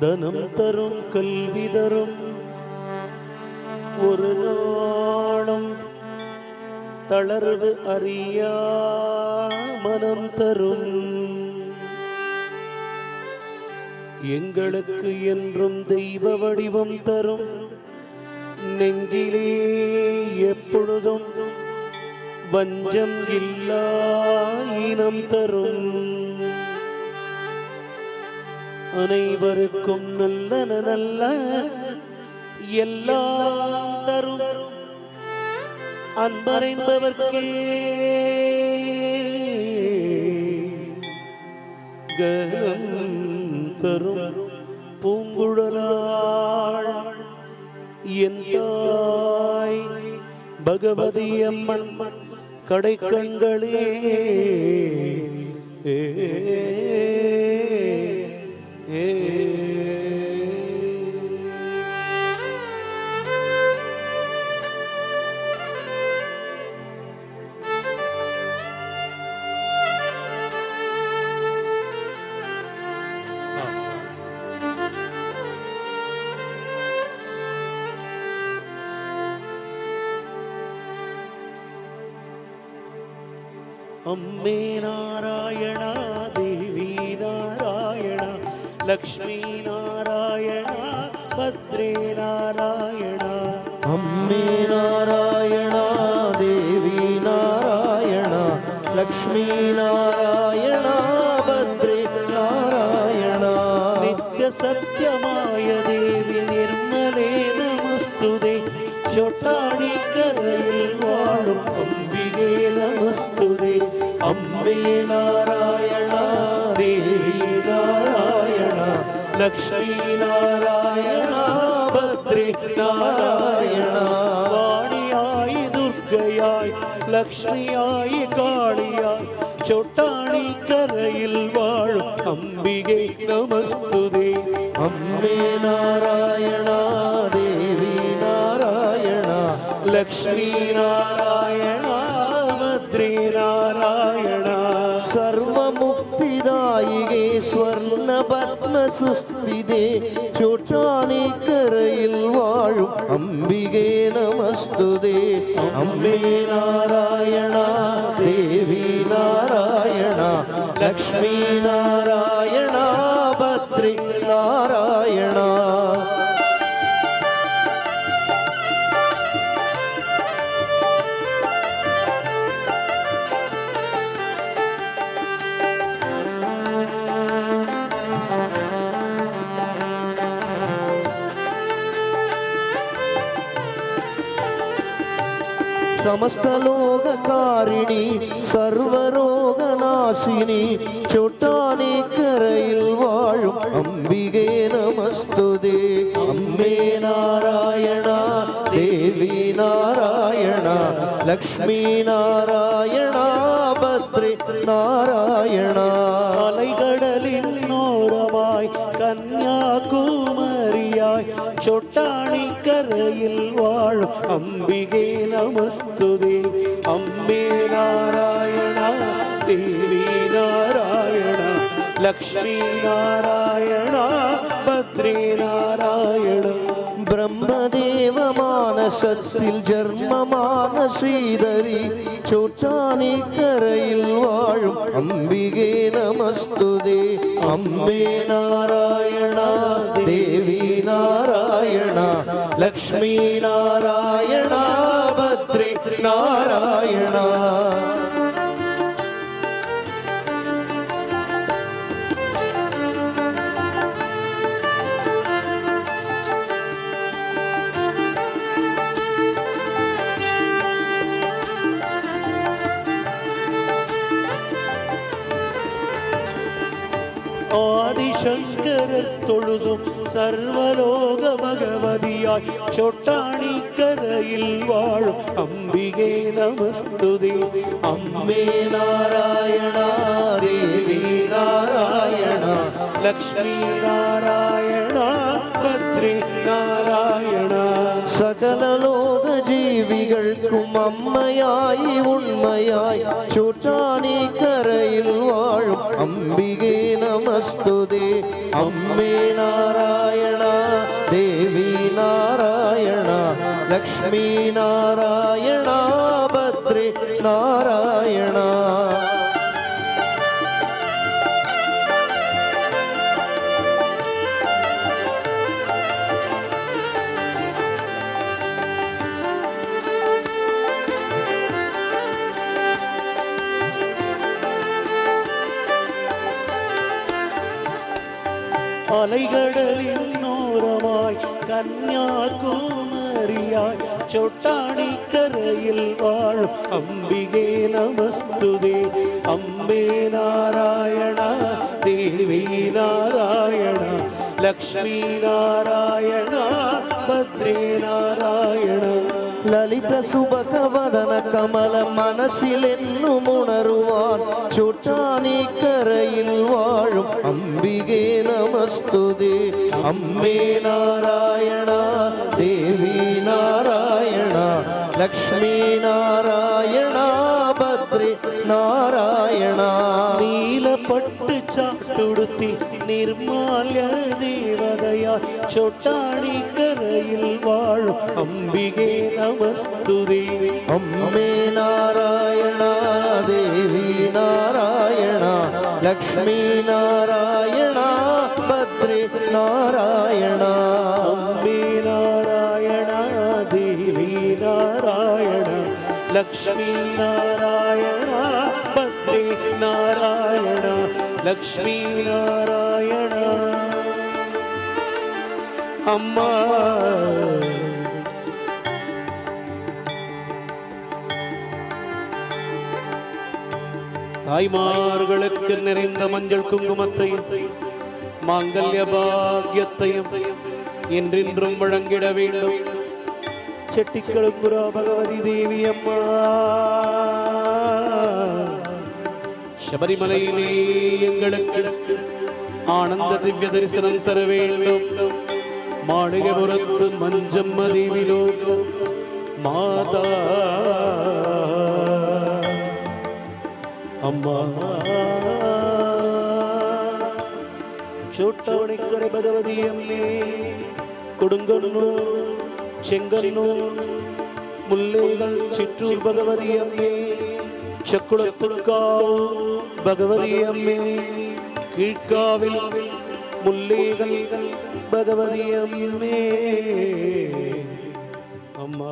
தனம் தரும் கல்வி தரும் ஒரு நாளும் தளர்வு அறியா மனம் தரும் எங்களுக்கு என்றும் தெய்வ வடிவம் தரும் நெஞ்சிலே எப்பொழுதும் வஞ்சம் இல்லா இனம் தரும் அனைவருக்கும் நல்ல நல்ல எல்லாம் தரும் அன்பரைந்தவர்க்கே கனம் தரும் பூங்குழலாள் என் தாய் பகவதி அம்மன் கடைக்கண்களே अम्मे नारायणा देवी नारायणा लक्ष्मी नारायणा भद्रे नारायणा अम्मे नारायणा देवी नारायणा लक्ष्मी नारायणा भद्रे नारायणा नित्य सत्यमाय देवी निर्मले नमस्तुते चोटाणी करैल वाळुम अंबिगे नमस्तुते अम्बे नारायणा देवी नारायणा लक्ष्मी नारायणा भद्रे नारायणा वाणियाय दुर्गयाय लक्ष्मियाय कालियाय चोटाणी करैल वाळुम अंबिगे नमस्तुते अम्बे नारायणा देवी नारायणा लक्ष्मी नारायणा भद्रे नारायणा सर्वमुक्तिदायिगे स्वर्ण पद्मसुस्थिते चोटानी करैल वाळुम अंबिगे नमस्तुते अम्बे नारायणा देवी नारायणा लक्ष्मी नारायणा भद्रे नारायणा समस्त लोककारिणी सर्वरोगनाशिनी चोटानी करैल वाळुम अंबिगे नमस्तुते अम्बे नारायणा देवी नारायणा लक्ष्मी नारायणा भद्रे नारायणा அலைகடலின் ஓரமாய் கன்யாகுமரியாய் சொட்டாணி கரையில் வாழும் அம்பிகே நமஸ்துதே அம்பே நாராயணா தேவி நாராயணா லக்ஷ்மி நாராயணா பத்ரே நாராயணா ब्रह्मदेव मानसத்தில் जन्मமான श्रीधरी चोटानी करैल वाळुम अंबिगे नमस्तुते अम्बे नारायणा देवी नारायणा लक्ष्मी नारायणा भद्रे नारायणा ஆதிசங்கர தொழுதும் சர்வலோக பகவதியாய் சொட்டாணி கரையில் வாழும் அம்பிகே நமஸ்துதே अम्बे नारायणा देवी नारायणा लक्ष्मी नारायणा भद्रे नारायणा सकल लोक जीविകൾക്കും അമ്മയായി ഉണ്മയായി ചോട്ടാനി കരയിൽ വാഴും അംബികേ നമസ്തുതേ അമ്മേ നാരായണ ലക്ഷ്മീ നാരായണ ഭദ്രേ നാരായണ. അലൈകടലിനോരമായി കന്യാകുമാരിയായി ചോട്ടാണിക്കരയിൽ വാഴും അംബികേ നമസ്തുതേ. അംബേ നാരായണ ദേവി നാരായണ ലക്ഷ്മീ നാരായണ ഭദ്രേ നാരായണ. ലളിത സുഭഗവദന കമല മനസ്സിലെന്നുമുണരുവാൻ ചോട്ടാനിക്കരയിൽ വാഴും അംബികേ നമസ്തുതേ. അമ്മേ നാരായണ ദേവി നാരായണ ലക്ഷ്മീ നാരായണ ഭദ്രേ നാരായണ. നീലപ്പട്ട് ചാട്ടുടുത്തി നിർമാല്യ ദേവതയായി ചോട്ടാണിക്കരയിൽ വാഴും അംബികേ നമസ്തുതേ. അമ്മേ നാരായണ ദേവി നാരായണ ലക്ഷ്മീ നാരായണ ഭദ്രേ നാരായണ. അംബേ നാരായണ ദേവി നാരായണ ലക്ഷ്മീ നാരായണ ഭദ്രേ നാരായണ ലക്ഷ്മീ നാരായണ. അമ്മ தாய்மார்களுக்கு நிறைந்த மஞ்சள் குங்குமத்தையும் மாங்கல்ய பாக்கியத்தையும் என்றென்றும் வழங்கிட வேண்டும். செட்டிக்களுக்குரா பகவதி தேவி அம்மா ശബരിമലയിലെ എங்களுக்கு ആനന്ദ ദിവ്യ ദർശനം തര வேண்டும். മാളികപുരത്ത് മഞ്ചമ്മ ദേവി ലോക മാതാ അമ്മ. ചോട്ടാണിക്കര ഭഗവതി അമ്മേ കൊടുങ്ങല്ലൂർ ചെങ്ങന്നൂർ മുല്ലേകൾ ചിറ്റൂർ ഭഗവതി അമ്മേ ചക്കുളത്തുകാവ് ഭഗവതി അമ്മേ കീഴ്ക്കാവിൽ മുല്ലേകൾ ഭഗവതി അമ്മേ അമ്മ.